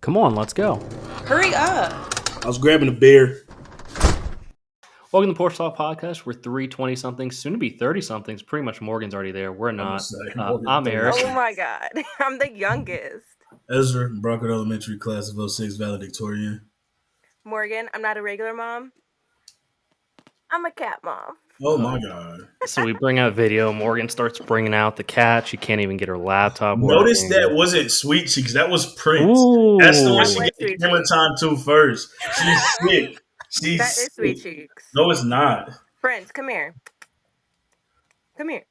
Come on, let's go. Hurry up. I was grabbing a beer. Welcome to PorchTlk Podcast. We're 20-somethings, soon to be 30-somethings. Pretty much Morgan's already there. We're not. I'm Eric. Oh my God. I'm the youngest. Ezra, Brockwood Elementary Class of 06, valedictorian. Morgan, I'm not a regular mom. I'm a cat mom. Oh my God. So we bring out video. Morgan starts bringing out the cat. She can't even get her laptop Notice working. that wasn't Sweet Cheeks. That was Prince. Ooh. That's the one she That gets was Sweet camera Cheeks. time to first. She's sick. She's That is sick. Sweet Cheeks. No, it's not. Friends, come here. Come here.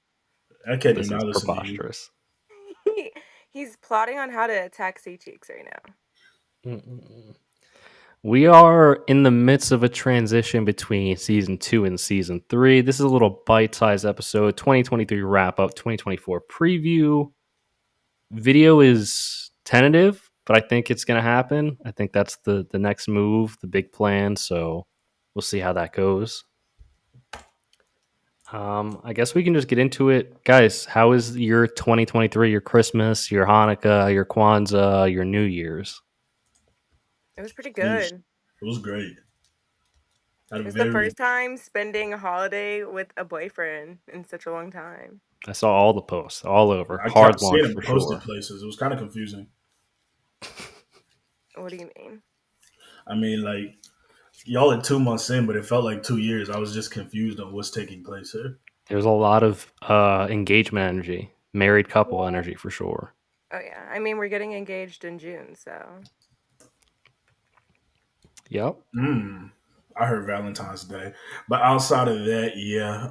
I can't This do not is listen to you. preposterous. He's plotting on how to attack Sweet Cheeks right now. We are in the midst of a transition between season 2 and season 3. This is a little bite-sized episode, 2023 wrap-up, 2024 preview. Video is tentative, but I think it's going to happen. I think that's the next move, the big plan, so we'll see how that goes. I guess we can just get into it. Guys, how is your 2023, your Christmas, your Hanukkah, your Kwanzaa, your New Year's? It was pretty good. It was great. It's the first time spending a holiday with a boyfriend in such a long time. I saw all the posts, all over. I Hard kept seeing launch them for posted sure. places. It was kind of confusing. What do you mean? I mean, like, y'all are 2 months in, but it felt like 2 years. I was just confused on what's taking place here. There's a lot of engagement energy, married couple energy for sure. Oh, yeah. I mean, we're getting engaged in June, so. Yep. I heard Valentine's Day. But outside of that, yeah,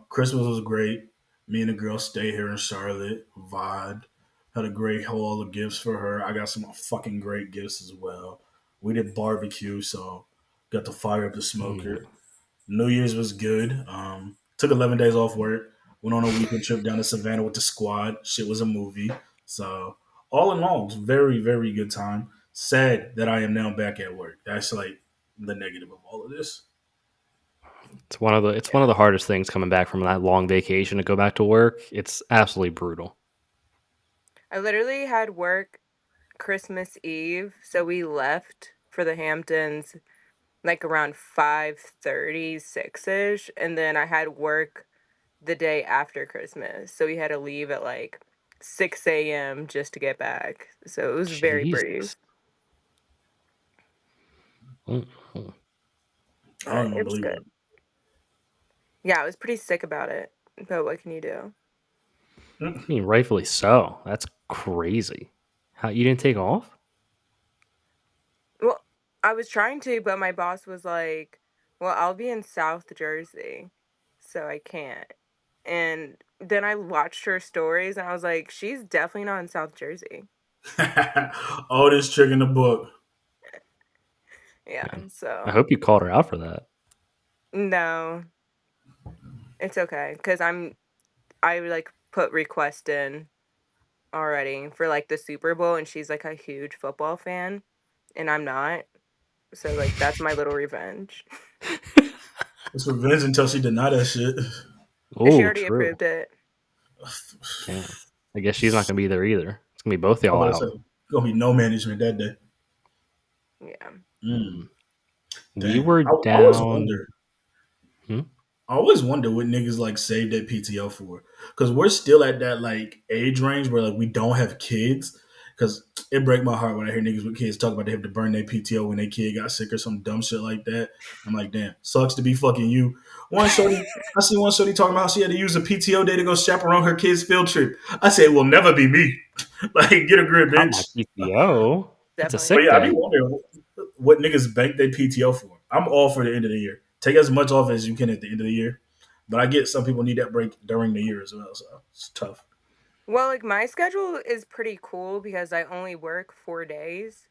Christmas was great. Me and the girl stayed here in Charlotte, vibed, had a great haul of gifts for her. I got some fucking great gifts as well. We did barbecue, so got to fire up the smoker. New Year's was good. Took 11 days off work. Went on a weekend trip down to Savannah with the squad. Shit was a movie. So all in all, it was very, very good time. Sad that I am now back at work. That's like the negative of all of this. It's one of the hardest things coming back from that long vacation to go back to work. It's absolutely brutal. I literally had work Christmas Eve, so we left for the Hamptons like around 5:30, 6-ish, and then I had work the day after Christmas, so we had to leave at like 6 a.m. just to get back. So it was very brief. I don't even believe it. Yeah, I was pretty sick about it, but what can you do? I mean, rightfully so. That's crazy. How you didn't take off? Well, I was trying to, but my boss was like, well, I'll be in South Jersey, so I can't. And then I watched her stories, and I was like, she's definitely not in South Jersey. Oldest trick in the book. Yeah, so. I hope you called her out for that. No. It's okay, because I like put request in already for like the Super Bowl, and she's like a huge football fan, and I'm not. So like that's my little revenge. It's revenge until she denied that shit. Oh, she already approved it. Damn. I guess she's not gonna be there either. It's gonna be both y'all out. Gonna be no management that day. Yeah. We were down. I always wonder what niggas like save that PTO for, because we're still at that like age range where like we don't have kids. Because it break my heart when I hear niggas with kids talk about they have to burn their PTO when their kid got sick or some dumb shit like that. I'm like, damn, sucks to be fucking you. I see one shorty talking about how she had to use a PTO day to go chaperone her kid's field trip. I said, it will never be me. Like, get a grip, bitch. PTO. That's a sick day. I be wondering what niggas bank their PTO for. I'm all for the end of the year. Take as much off as you can at the end of the year. But I get some people need that break during the year as well, so it's tough. Well, like my schedule is pretty cool because I only work 4 days.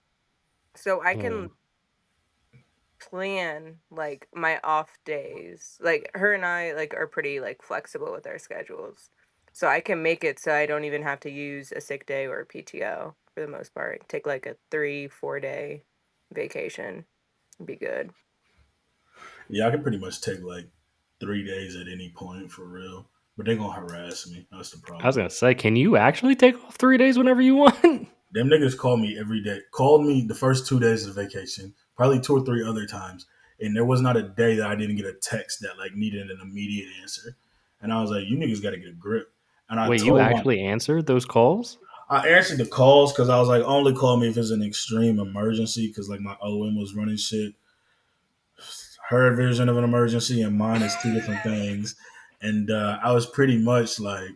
So I can plan like my off days. Like her and I like are pretty like flexible with our schedules. So I can make it so I don't even have to use a sick day or a PTO for the most part. Take like a 3-4 day vacation. Be good. Yeah, I can pretty much take like 3 days at any point for but they're gonna harass me. That's the problem. I was gonna say, can you actually take off 3 days whenever you want? Them niggas called me every day. Called me the first 2 days of vacation, probably 2 or 3 other times, and there was not a day that I didn't get a text that like needed an immediate answer. And I was like, "You niggas got to get a grip." And Wait, you actually answered those calls? I answered the calls because I was like, only call me if it's an extreme emergency because like my OM was running shit. Her version of an emergency and mine is two different things. And I was pretty much like,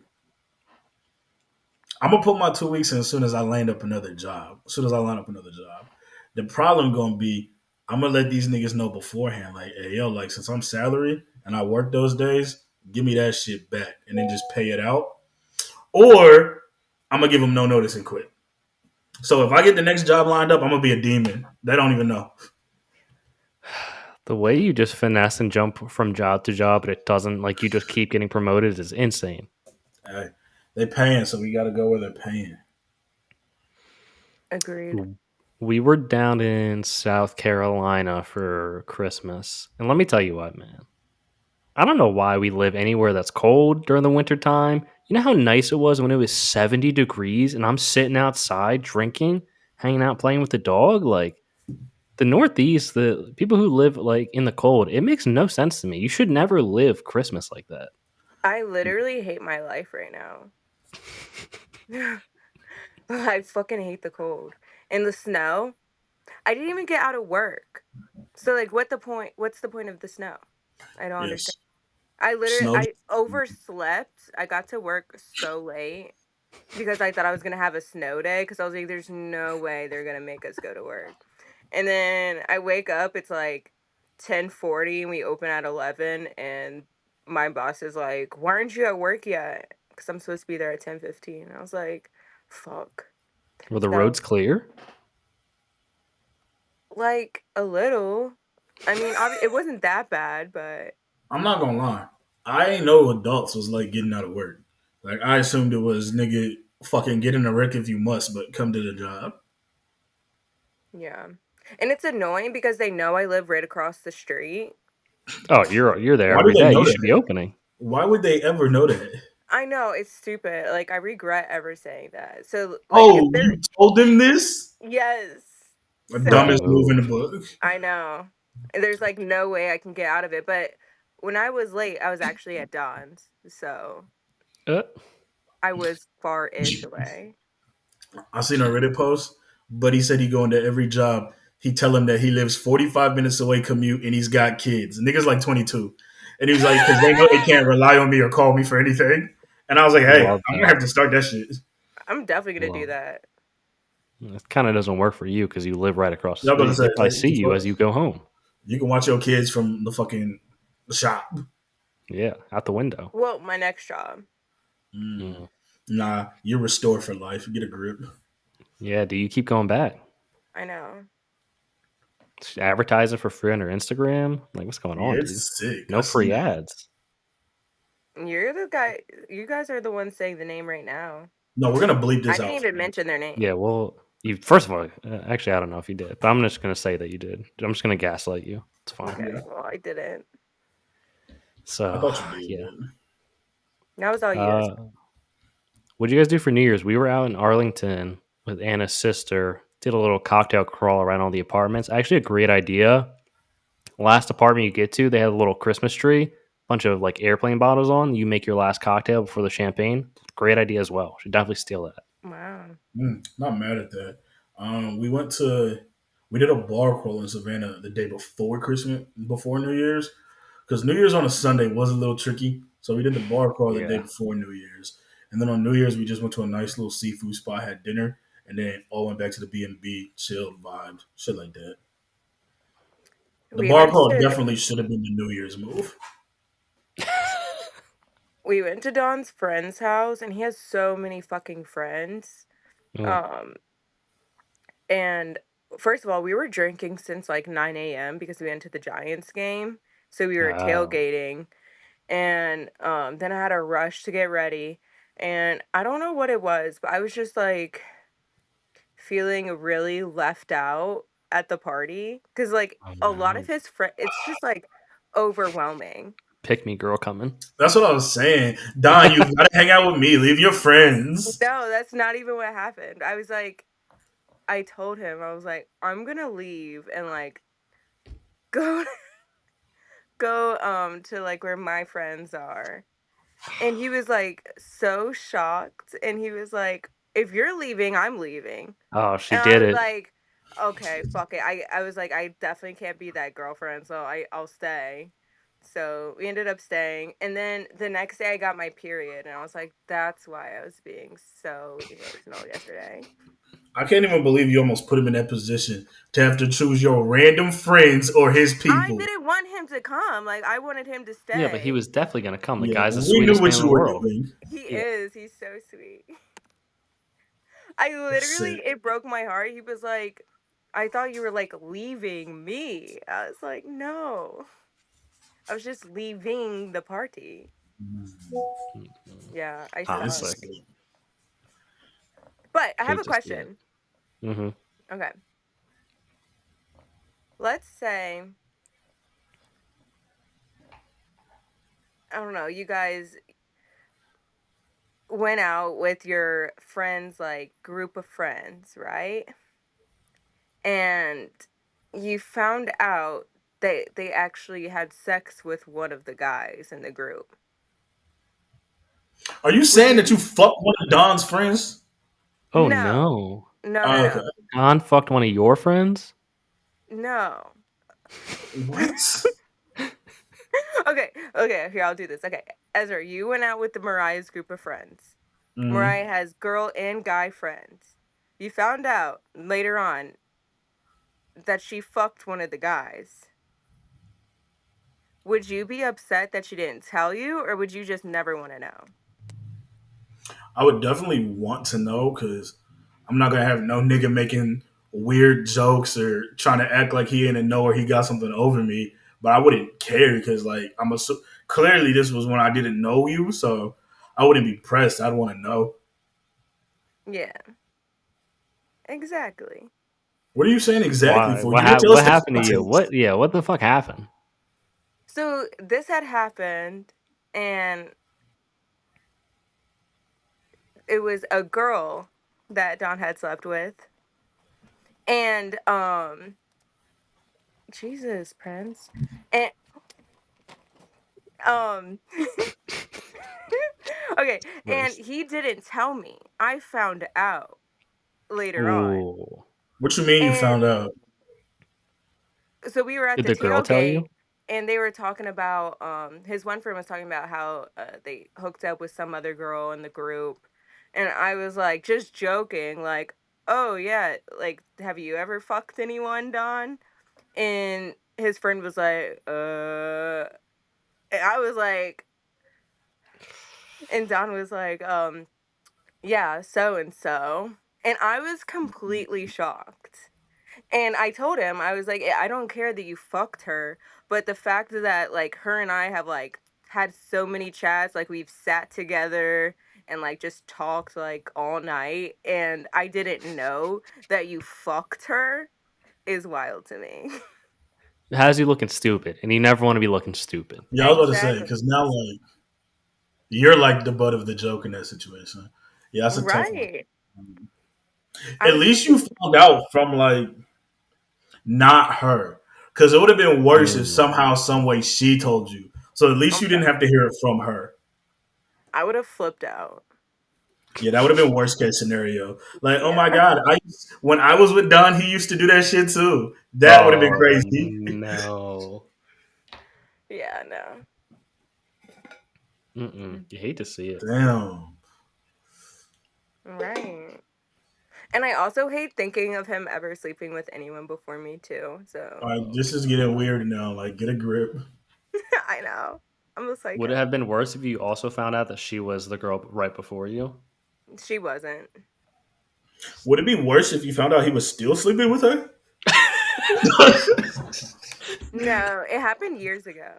I'm gonna put my 2 weeks in as soon as I land up another job. As soon as I line up another job, the problem gonna be I'm gonna let these niggas know beforehand, like, hey yo, like since I'm salary and I work those days, give me that shit back and then just pay it out, or I'm gonna give them no notice and quit. So if I get the next job lined up, I'm gonna be a demon. They don't even know. The way you just finesse and jump from job to job, but it doesn't, like, you just keep getting promoted is insane. Hey, they paying, so we gotta go where they're paying. Agreed. We were down in South Carolina for Christmas. And let me tell you what, man. I don't know why we live anywhere that's cold during the winter time. You know how nice it was when it was 70 degrees and I'm sitting outside drinking, hanging out playing with the dog? Like, the Northeast, the people who live like in the cold, it makes no sense to me. You should never live Christmas like that. I literally hate my life right now. I fucking hate the cold. And the snow. I didn't even get out of work. So like what's the point of the snow? I don't understand. Yes, I snow. overslept. I got to work so late because I thought I was gonna have a snow day because I was like, there's no way they're gonna make us go to work. And then I wake up, it's like 10:40 and we open at 11 and my boss is like, why aren't you at work yet? Because I'm supposed to be there at 10:15. I was like, fuck. Were the So roads clear? like a little. I mean, it wasn't that bad, but I'm not gonna lie. I ain't know adults was like getting out of work. Like I assumed it was nigga fucking get in a wreck if you must, but come to the job. yeah. And it's annoying because they know I live right across the street. Oh, you're there Why do every they day. know You should be that? opening. Why would they ever know that? I know it's stupid. Like I regret ever saying that. So like if Oh, they're you told them this? yes. The So dumbest move Bro. in the book. I know. And there's like no way I can get out of it. But when I was late, I was actually at Don's. So Uh, I was far-ish away. I seen a Reddit post, but he said he go into every job. He tell him that he lives 45 minutes away commute and he's got kids. Niggas like 22. And he was like, because they know they can't rely on me or call me for anything. And I was like, hey, love I'm gonna that. have to start that shit. I'm definitely gonna do Love that. it. It kind of doesn't work for you because you live right across the Y'all about to street. say, They like, probably what see the you fuck? as you go home. You can watch your kids from the fucking shop. Yeah, out the window. Well, my next job. Mm. Mm. Nah, you're restored for life. Get a grip. Yeah, do you keep going back? I know. Advertising for free on your Instagram? Like, what's going on, Yeah, dude? it's sick. I No seen free that. ads. You're the guy. You guys are the ones saying the name right now. No, we're gonna bleep I this didn't out. even mention their name. Yeah, well, you first of all, actually, I don't know if you did, but I'm just gonna say that you did. I'm just gonna gaslight you. It's fine. Okay, Yeah, well, I didn't. I So, thought you did. yeah. But That was all you. Uh, what did you guys do for New Year's? We were out in Arlington with Anna's sister. Did a little cocktail crawl around all the apartments. Actually, a great idea. Last apartment you get to, they had a little Christmas tree, bunch of like airplane bottles on. You make your last cocktail before the champagne. Great idea as well. Should definitely steal that. Wow. not mad at that. We did a bar crawl in Savannah the day before Christmas, before New Year's, because New Year's on a Sunday was a little tricky. So we did the bar crawl the day Yeah. before New Year's, and then on New Year's we just went to a nice little seafood spot, had dinner, and then all went back to the B&B, chilled, vibed, shit like that. The We bar went crawl to definitely should have been the New Year's move. we went to Don's friend's house, and he has so many fucking friends. Mm. Um, and first of all, we were drinking since like 9 a.m. because we went to the Giants game, so we were Oh, tailgating, and then I had a rush to get ready, and I don't know what it was, but I was just like feeling really left out at the party because like oh a lot no. of his friends, it's just like overwhelming. Pick me girl coming. That's what I was saying. Don, you gotta hang out with me. Leave your friends. No, that's not even what happened. I was like, I told him, I was like, I'm gonna leave and like go go to like where my friends are. And he was like so shocked, and he was like, if you're leaving, I'm leaving. Oh, she And I did was it. like, okay, fuck it. I was like, I definitely can't be that girlfriend, so I'll stay. So we ended up staying, and then the next day I got my period, and I was like, that's why I was being so emotional yesterday. I can't even believe you almost put him in that position to have to choose your random friends or his I people. didn't want him to come. Like I wanted him to Yeah, but he stay. was definitely gonna come. The Yeah, guy's the we knew sweetest man what in you the were world. doing. He Yeah. is. He's so sweet. I literally, Shit. it broke my heart. He was like, I thought you were like leaving me. I was like, no, I was just leaving the party. Yeah, I Yeah, this is suck. Toxic. sick. But I have Hate a to see it. question. Mm-hmm. Okay. Let's say, I don't know, you guys went out with your friends, like group of friends, right? And you found out that they actually had sex with one of the guys in the group. Are you Would saying you? that you fucked one of Don's friends? Oh No. no. No, no, Oh, okay. no. Don fucked one of your friends? No. What? Okay, here, I'll do this. Okay, Ezra, you went out with the Mariah's group of friends. Mm-hmm. Mariah has girl and guy friends. You found out later on that she fucked one of the guys. Would you be upset that she didn't tell you, or would you just never want to know? I would definitely want to know because I'm not gonna have no nigga making weird jokes or trying to act like he didn't know or he got something over me. But I wouldn't care because like clearly this was when I didn't know you, so I wouldn't be pressed. I'd want to know. Yeah, exactly. What are you saying exactly Why? for? You didn't tell us What the happened to you? context. What? Yeah. What the fuck happened? So this had happened, and it was a girl that Don had slept with, and Jesus, Prince, and um, okay, and Nice. he didn't tell me. I found out later on, Ooh. What you mean you found and out? so we were at Did the the girl tell tailgate, you? and they were talking about his one friend was talking about how they hooked up with some other girl in the group, and I was like just joking like, oh yeah, like have you ever fucked anyone, Don? And his friend was like, and I was like, and Don was like, yeah, so and so, and I was completely shocked. And I told him, I was like, I don't care that you fucked her, but the fact that like her and I have like had so many chats, like we've sat together and like just talked like all night, and I didn't know that you fucked her is wild to me. It has you looking stupid, and you never want to be looking stupid. Yeah, I was about to say Exactly. because now like you're like the butt of the joke in that situation. Yeah, that's a tough one. Right. I At was least just you found out from like not her. Because it would have been worse if Mm. somehow, some way she told you. So at least I'm you didn't done. have to hear it from her. I would have flipped out. Yeah, that would have been worst case scenario. Like, oh Yeah. my god, when I was with Don, he used to do that shit too. That would have been Oh crazy. no. Yeah, no. Mm-mm. You hate to see it. Damn. Right. And I also hate thinking of him ever sleeping with anyone before me too. All So right, this is getting weird now. Like, get a grip. I know. I'm a Would it psycho. have been worse if you also found out that she was the girl right before you? She wasn't. Would it be worse if you found out he was still sleeping with her? No, it happened years ago.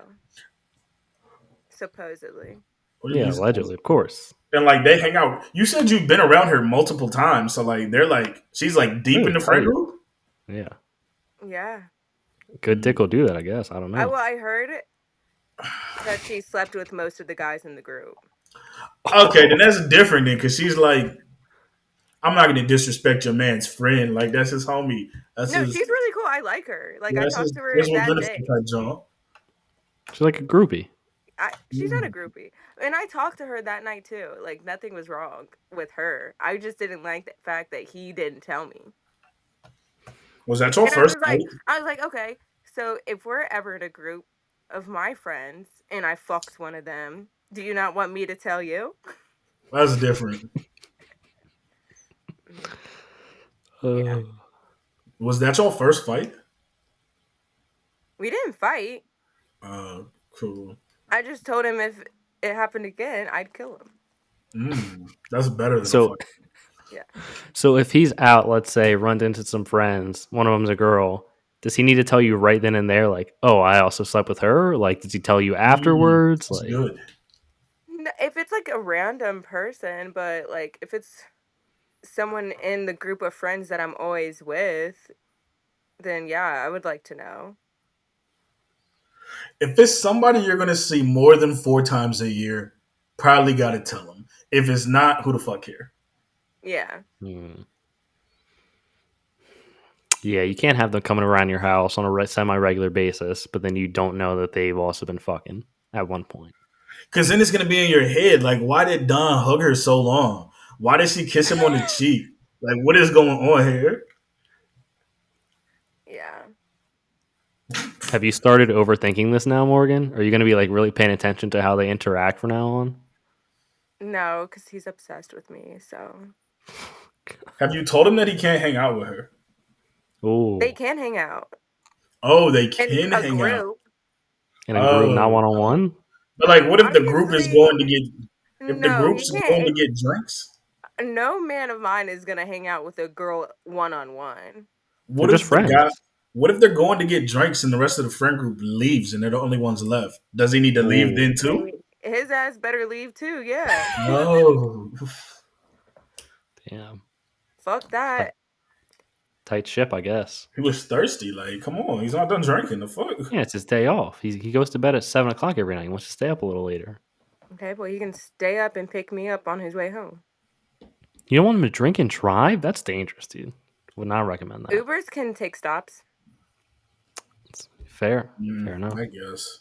Supposedly. What are Yeah, you supposed allegedly, of course. And like they hang out. You said you've been around her multiple times, so like they're like she's like deep in Really the friend tight. group. Yeah. Yeah. Good dick will do that, I guess. I don't know. I heard that she slept with most of the guys in the group. Okay, then that's different then, because she's like I'm not gonna disrespect your man's friend. Like that's his homie. That's No, his. she's really cool. I like her. Like, Yeah, I that's talked his to her visual that benefit day. type job. She's like a groupie. She's not a groupie. And I talked to her that night too. Like, nothing was wrong with her. I just didn't like the fact that he didn't tell me. Was that your And first fight? I was like, okay, so if we're ever in a group of my friends and I fucked one of them, do you not want me to tell you? That's different. Yeah. Was that your first fight? We didn't fight. Cool. I just told him if it happened again, I'd kill him. That's better than a So, fight. Yeah. so if he's out, let's say, runs into some friends, one of them's a girl, does he need to tell you right then and there, like, oh, I also slept with her? Like, does he tell you afterwards? That's Like, good. If it's like a random person, but like if it's someone in the group of friends that I'm always with, then yeah, I would like to know. If it's somebody you're gonna see more than 4 times a year, probably gotta tell them. If it's not, who the fuck care? Yeah. yeah, you can't have them coming around your house on a semi-regular basis, but then you don't know that they've also been fucking at one point. Because then it's gonna be in your head. Like, why did Don hug her so long? Why did she kiss him on the cheek? Like, what is going on here? Yeah. Have you started overthinking this now, Morgan? Are you going to be like really paying attention to how they interact from now on? No, because he's obsessed with me. So Have you told him that he can't hang out with her? Oh, they can hang out Oh, they in can a hang out. group. in a group, not Oh, one on one. but like, what if the group is Obviously, going to get? If the no, group's he going to can't. get drinks, No man of mine is gonna hang out with a girl one on one. They're what just if the guy? friends. What if they're going to get drinks and the rest of the friend group leaves and they're the only ones left? Does he need to leave then Oh, too? His ass better leave too. Yeah. Oh, damn. Fuck Tight, that. tight ship, I guess. he was thirsty. Like, come on, he's not done drinking. The fuck? Yeah, it's his day off. He goes to bed at 7 o'clock every night. He wants to stay up a little later. Okay, well, he can stay up and pick me up on his way home. You don't want him to drink and drive? That's dangerous, dude. Would not recommend that. Ubers can take stops. It's fair. Fair enough. I guess.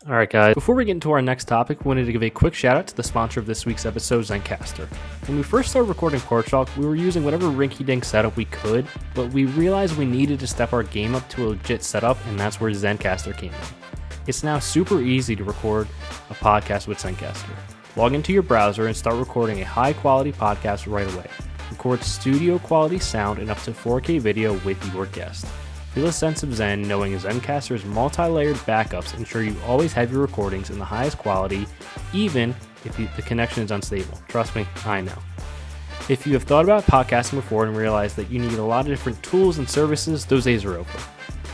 All right, guys. Before we get into our next topic, we wanted to give a quick shout out to the sponsor of this week's episode, Zencastr. When we first started recording PorchTlk, we were using whatever rinky-dink setup we could, but we realized we needed to step our game up to a legit setup, and that's where Zencastr came in. It's now super easy to record a podcast with Zencastr. Log into your browser and start recording a high-quality podcast right away. Record studio-quality sound and up to 4K video with your guest. Feel a sense of zen knowing Zencastr's multi-layered backups ensure you always have your recordings in the highest quality, even if the connection is unstable. Trust me, I know. If you have thought about podcasting before and realized that you need a lot of different tools and services, those days are over.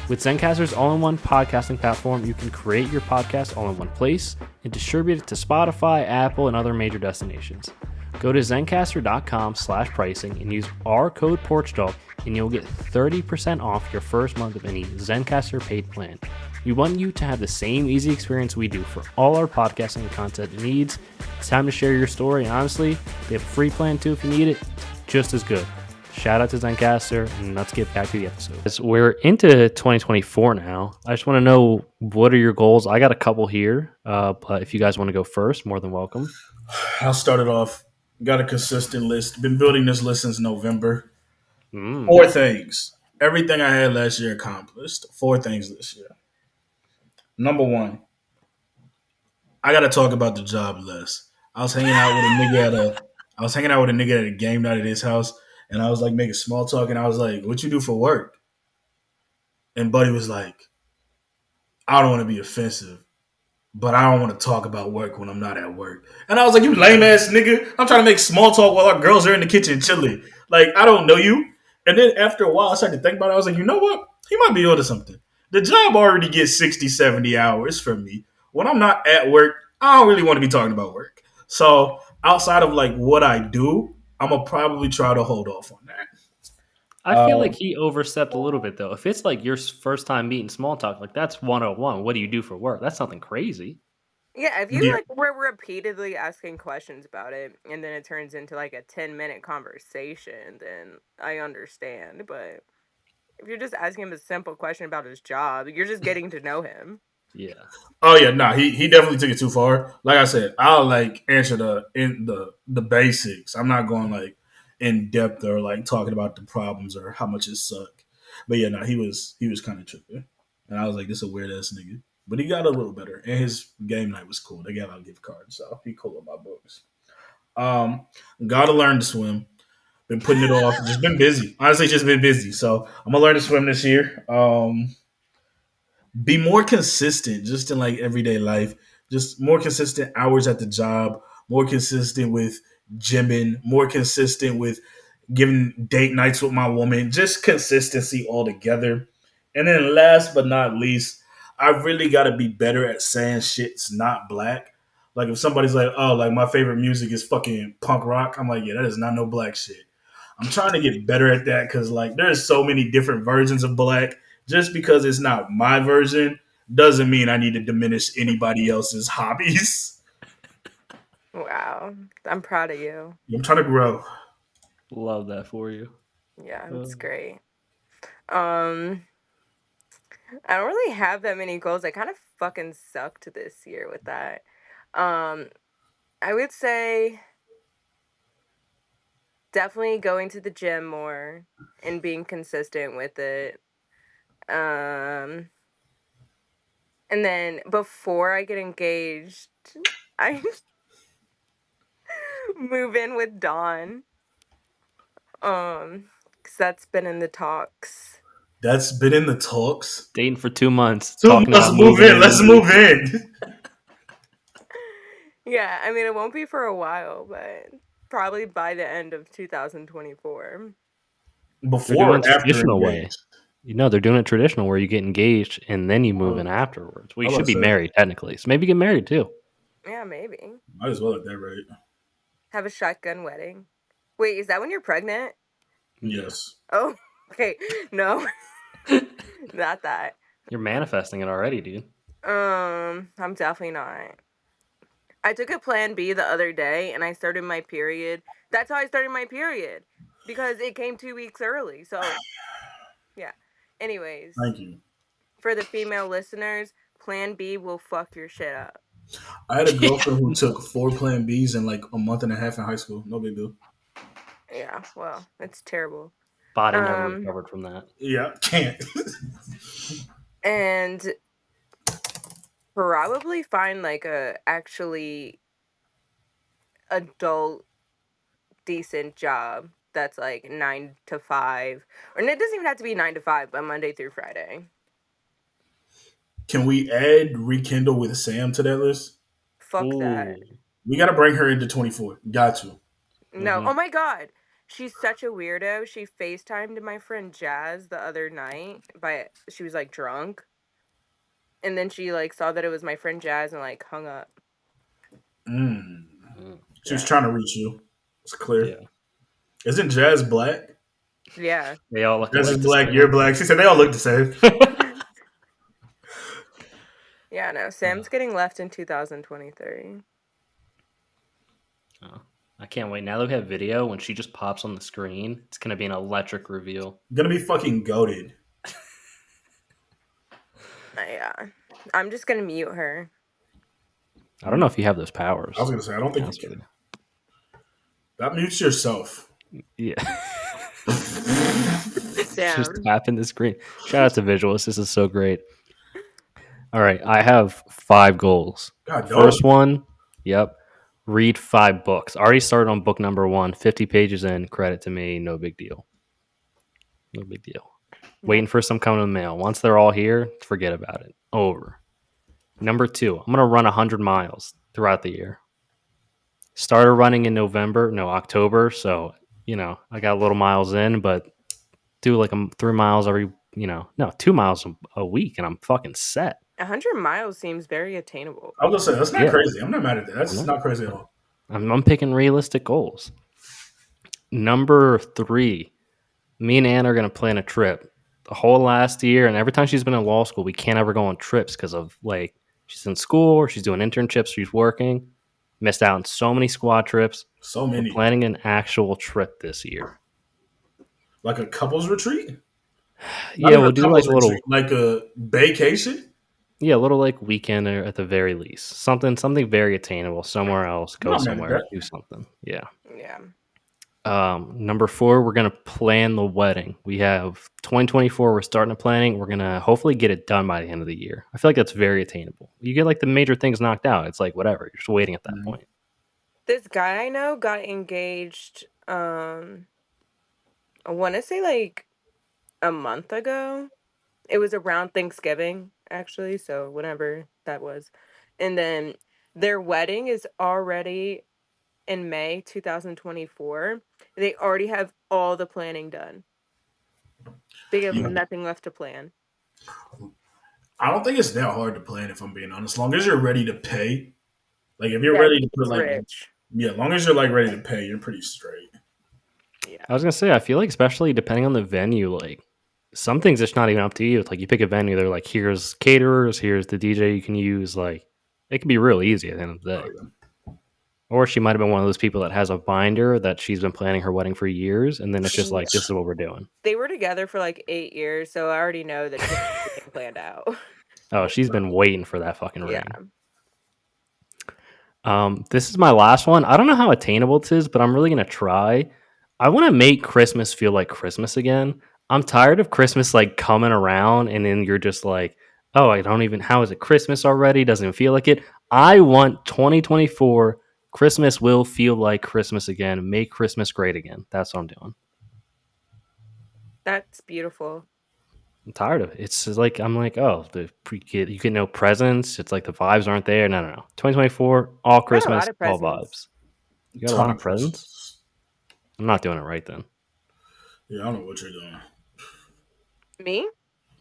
With Zencastr's all-in-one podcasting platform, you can create your podcast all in one place and distribute it to Spotify, Apple, and other major destinations. Go to zencastr.com/pricing and use our code PorchTlk and you'll get 30% off your first month of any Zencastr paid plan. We want you to have the same easy experience we do for all our podcasting and content needs. It's time to share your story, and honestly, they have a free plan too if you need it. Just as good. Shout out to Zencastr, and let's get back to the episode. As we're into 2024 now. I just want to know, what are your goals? I got a couple here, but if you guys want to go first, more than welcome. I'll start it off. Got a consistent list. Been building this list since November. 4 things. Everything I had last year accomplished. 4 things this year. Number 1, I gotta talk about the job less. I was hanging out with a nigga at a game night at his house, and I was like making small talk, and I was like, "What you do for work?" And Buddy was like, "I don't want to be offensive, but I don't want to talk about work when I'm not at work." And I was like, "You lame ass nigga! I'm trying to make small talk while our girls are in the kitchen chilling. Like, I don't know you." And then after a while, I started to think about it. I was like, you know what? He might be onto something. The job already gets 60, 70 hours from me. When I'm not at work, I don't really want to be talking about work. So outside of like what I do, I'm going to probably try to hold off on that. I feel like he overstepped a little bit, though. If it's like your first time meeting small talk, like that's 101. What do you do for work? That's nothing crazy. Yeah, if you Yeah. like were repeatedly asking questions about it and then it turns into like a 10-minute conversation, then I understand. But if you're just asking him a simple question about his job, you're just getting to know him. Yeah. Oh yeah, nah, he definitely took it too far. Like I said, I'll like answer the basics. I'm not going like in depth or like talking about the problems or how much it sucked. But yeah, no, he was kind of trippy, and I was like, this is a weird ass nigga. But he got a little better, and his game night was cool. They gave out gift cards, so he cool with my books. Um, gotta learn to swim. Been putting it off. Just been busy. Honestly, just been busy. So I'm gonna learn to swim this year. Be more consistent just in like everyday life, just more consistent hours at the job, more consistent with gymming, more consistent with giving date nights with my woman, just consistency altogether. And then last but not least, I really got to be better at saying shit's not black. Like if somebody's like, oh, like my favorite music is fucking punk rock, I'm like, yeah, that is not no black shit. I'm trying to get better at that because like there's so many different versions of black. Just because it's not my version doesn't mean I need to diminish anybody else's hobbies. Wow. I'm proud of you. I'm trying to grow. Love that for you. Yeah, it's great. I don't really have that many goals. I kind of fucking sucked this year with that. Um, I would say definitely going to the gym more and being consistent with it. Um, and then before I get engaged, I move in with Dawn. 'Cause that's been in the talks. That's been in the talks. Dating for 2 months, So talking let's about move moving in. in with Let's you. move in. Yeah, I mean it won't be for a while, but probably by the end of 2024. They're Before doing it or after traditional way. engaged? They're doing it traditional where you get engaged and then you move in Oh, afterwards. Well, I you should was be about to say, married technically, so maybe get married too. Yeah, maybe. might as well at that rate. Have a shotgun wedding. Wait, is that when you're pregnant? Yeah, Yes. Oh, okay. No, not that. you're manifesting it already, dude. I'm definitely not. I took a plan B the other day and I started my period. That's how I started my period because it came 2 weeks early. So, yeah. Anyways, Thank you. for the female listeners, plan B will fuck your shit up. I had a girlfriend who took 4 Plan Bs in like a month and a half in high school. No big deal. Yeah, well, it's terrible. Body never Um, recovered from that. Yeah, can't. and probably find like a actually adult decent job that's like 9 to 5, or it doesn't even have to be 9 to 5, but Monday through Friday. Can we add Rekindle with Sam to that list? Fuck Ooh. that. We got to bring her into 24. Got to. No. Mhm. Oh my god. She's such a weirdo. She FaceTimed my friend Jazz the other night, but she was like drunk. And then she like saw that it was my friend Jazz and like hung up. Mm. Mm. She was Yeah. trying to reach you. It's clear. Yeah, Isn't Jazz black? Yeah. they all look Jazz is alike to black. Sam. You're black. She said they all look the same. Yeah, no. Sam's getting left in 2023. Oh, I can't wait. Now that we have video, when she just pops on the screen, it's gonna be an electric reveal. Gonna be fucking goaded. Yeah. I'm just gonna mute her. I don't know if you have those powers. I was gonna say I don't think Honest you with can. That mutes yourself. you. Yeah. Just Sam. tapping the screen. Shout out to Visuals. This is so great. All right, I have 5 goals. God, First dog. one, yep. Read 5 books. Already started on book number 1. 50 pages in. Credit to me. No big deal. No big deal. Waiting for some coming in the mail. Once they're all here, forget about it. Over. Number 2, I'm gonna run 100 miles throughout the year. Started running in October. So I got a little miles in, but do like 3 miles every, 2 miles a week, and I'm fucking set. 100 miles seems very attainable. I was gonna say that's not Yeah, crazy. I'm not mad at that. That's I'm not crazy at all. I'm picking realistic goals. Number 3, me and Ann are gonna plan a trip. The whole last year, and every time she's been in law school, we can't ever go on trips because of like She's in school, or she's doing internships, she's working. Missed out on so many squad trips. So We're many. planning an actual trip this year. Like a couples retreat? Not Yeah, even we'll a do like couples a retreat, little, like a vacation? yeah, a little like weekend or at the very least. Something very attainable. Somewhere else, I'm go not mad at somewhere, that. do something. Yeah. Yeah. Number 4, we're gonna plan the wedding. We have 2024. We're starting the planning. We're gonna hopefully get it done by the end of the year. I feel like that's very attainable. You get like the major things knocked out. It's like whatever. You're just waiting at that Mhm. point. This guy I know got engaged, I want to say like a month ago. It was around Thanksgiving, actually, so whenever that was. And then their wedding is already in May 2024. They already have all the planning done. They have You- nothing left to plan. I don't think it's that hard to plan, if I'm being honest. As long as you're ready to pay, like if you're Yeah, ready to put he's like, rich. yeah, as long as you're like ready to pay, you're pretty straight. Yeah. I was gonna say, I feel like especially depending on the venue, like some things it's not even up to you. It's like you pick a venue, they're like, here's caterers, here's the DJ you can use. Like it can be real easy at the end of the Oh, day. yeah. Or she might have been one of those people that has a binder that she's been planning her wedding for years, and then it's just like, this is what we're doing. They were together for like 8 years, so I already know that she has everything planned out. Oh, she's been waiting for that fucking Yeah. ring. This is my last one. I don't know how attainable it is, but I'm really gonna try. I want to make Christmas feel like Christmas again. I'm tired of Christmas like coming around and then you're just like, oh, I don't even. How is it Christmas already? Doesn't even feel like it. I want 2024. Christmas will feel like Christmas again. Make Christmas great again. That's what I'm doing. That's beautiful. I'm tired of it. It's just like I'm like, oh, you get no presents. It's like the vibes aren't there. No, no, no. 2024, all I got a lot Christmas, of all presents. vibes. You got a lot Ton of of presents. questions. I'm not doing it right then. Yeah, I don't know what you're doing. Me?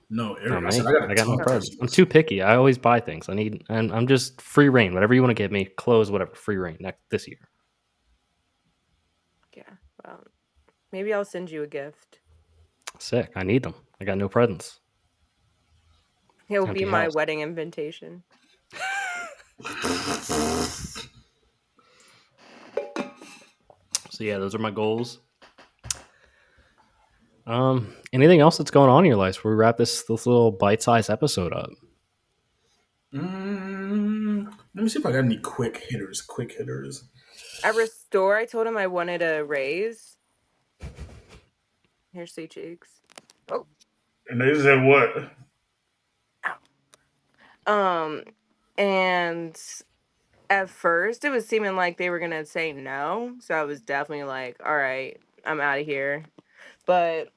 No, No, Eric. I said me. I got I a got no ton of presents. I'm questions. too picky. I always buy things. And I'm just free reign. Whatever you want to get me, clothes, whatever, free reign this year. Yeah. Well, maybe I'll send you a gift. Sick. I need them. I got no presents. He'll be Empty my house. wedding invitation. So yeah, those are my goals. Anything else that's going on in your life before we wrap this little bite-sized episode up? Let me see if I got any quick hitters. Quick hitters. At Restore, I told him I wanted a raise. Here's sweet cheeks. Oh. And they said what? And at first it was seeming like they were gonna say no, so I was definitely like, all right, I'm out of here. But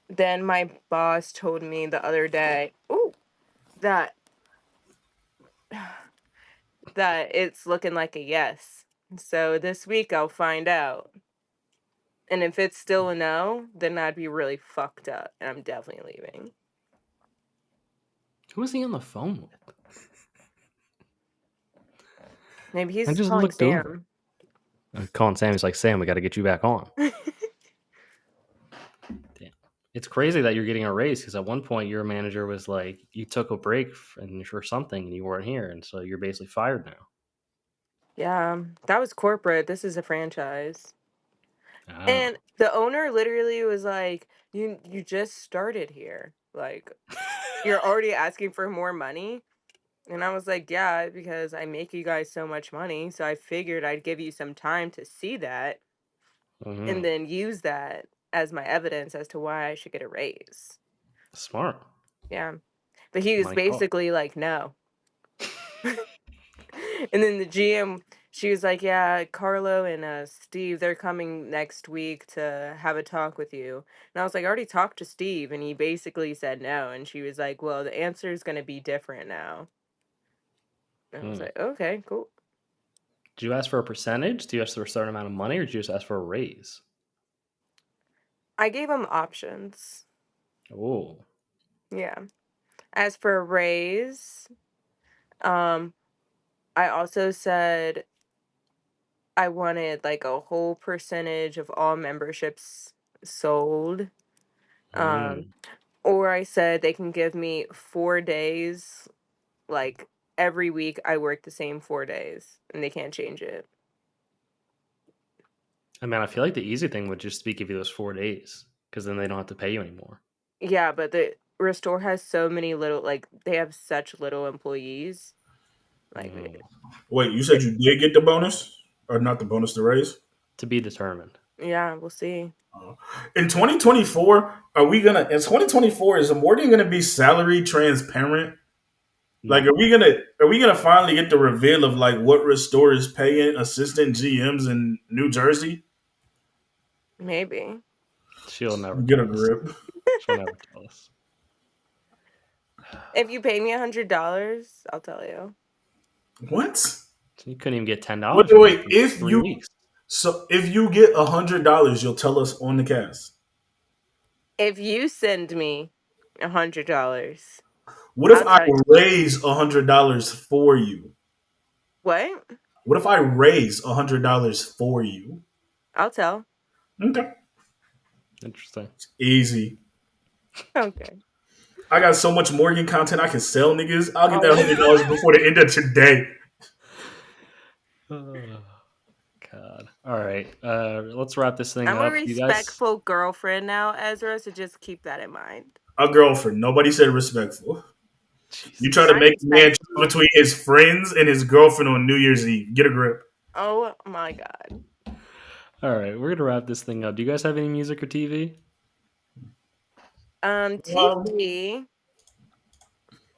then my boss told me the other day, that that it's looking like a yes. So this week I'll find out. And if it's still a no, then I'd be really fucked up and I'm definitely leaving. Who is he on the phone with? Maybe I he's just calling looked over. Sam. I'm calling Sam. He's like, Sam, we got to get you back on. Damn. It's crazy that you're getting a raise because at one point your manager was like, you took a break for something and you weren't here. And so you're basically fired now. Yeah, that was corporate. This is a franchise. Oh. And the owner literally was like, you just started here. Like, you're already asking for more money. And I was like, yeah, because I make you guys so much money. So I figured I'd give you some time to see that and then use that as my evidence as to why I should get a raise. Smart. Yeah. But he was Money talk. basically like, no. And then the GM, she was like, yeah, Carlo and Steve, they're coming next week to have a talk with you. And I was like, I already talked to Steve, and he basically said no. And she was like, well, the answer is going to be different now. And I was like, okay, cool. Did you ask for a percentage? Do you ask for a certain amount of money, or did you just ask for a raise? I gave him options. Oh. Yeah. As for a raise, I also said I wanted like a whole percentage of all memberships sold. Or I said they can give me 4 days, like every week I work the same 4 days and they can't change it. I mean, I feel like the easy thing would just be give you those 4 days because then they don't have to pay you anymore. Yeah, but the Restore has so many little, like, they have such little employees. Like, Wait, you said you did get the bonus? Or not the bonus, the raise? To be determined. yeah, we'll see. In 2024, are we gonna? In 2024, is Morgan gonna be salary transparent? Like, No. are we gonna finally get the reveal of like what Restore is paying assistant GMs in New Jersey? Maybe. She'll never Get a tell us. grip. She'll never tell us. If you pay me $100, I'll tell you. What? You couldn't even get $10 Wait, from wait. me for 3 weeks. If you get $100, you'll tell us on the cast. If you send me $100, What if I'll I tell you. raise $100 for you? What? What if I raise $100 for you? I'll tell. Okay, Interesting. easy. Okay. I got so much Morgan content I can sell niggas. I'll get that Oh. $100 before the end of today. Oh, God. All right. Let's wrap this thing I'm a up. You guys. respectful girlfriend now, Ezra, so just keep that in mind. A girlfriend. Nobody said respectful. You try Jesus. to make a man choose Respectful. between his friends and his girlfriend on New Year's Eve. Get a grip. Oh my God. All right. We're going to wrap this thing up. Do you guys have any music or TV? TV.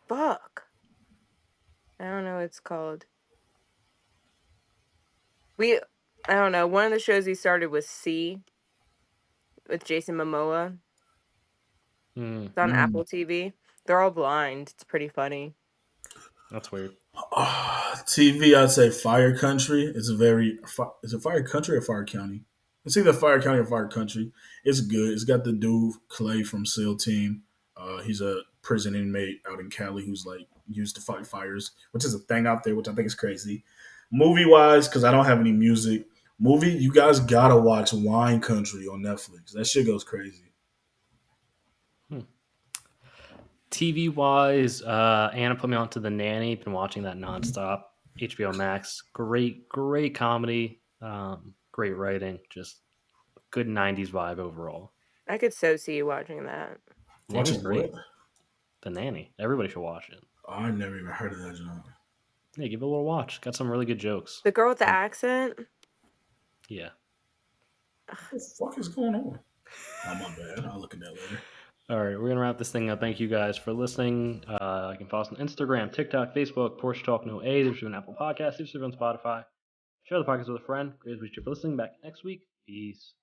Fuck. I don't know what it's called. I don't know. One of the shows he started was C with Jason Momoa. It's on Apple TV. They're all blind. It's pretty funny. That's weird. TV, I'd say Fire Country. Is it Fire Country or Fire County? It's either Fire County or Fire Country. It's good. It's got the dude Clay from SEAL Team. He's a prison inmate out in Cali who's like used to fight fires, which is a thing out there, which I think is crazy. Movie wise, because I don't have any music. Movie, you guys gotta watch Wine Country on Netflix. That shit goes crazy. TV wise, Anna put me onto The Nanny. Been watching that nonstop. HBO Max. Great comedy. Great writing. Just good 90s vibe overall. I could so see you watching that. Nanny's Watching great. what? The Nanny. Everybody should watch it. I never even heard of that genre. Yeah, give it a little watch. Got some really good jokes. The girl with the accent? Yeah. What the fuck is going on? Oh, my bad. I'll look at that later. All right, we're gonna wrap this thing up. Thank you guys for listening. You can follow us on Instagram, TikTok, Facebook, PorchTlk No A. There's an Apple Podcast. There's on Spotify. Share the podcast with a friend. Great, appreciate you for listening. Back next week. Peace.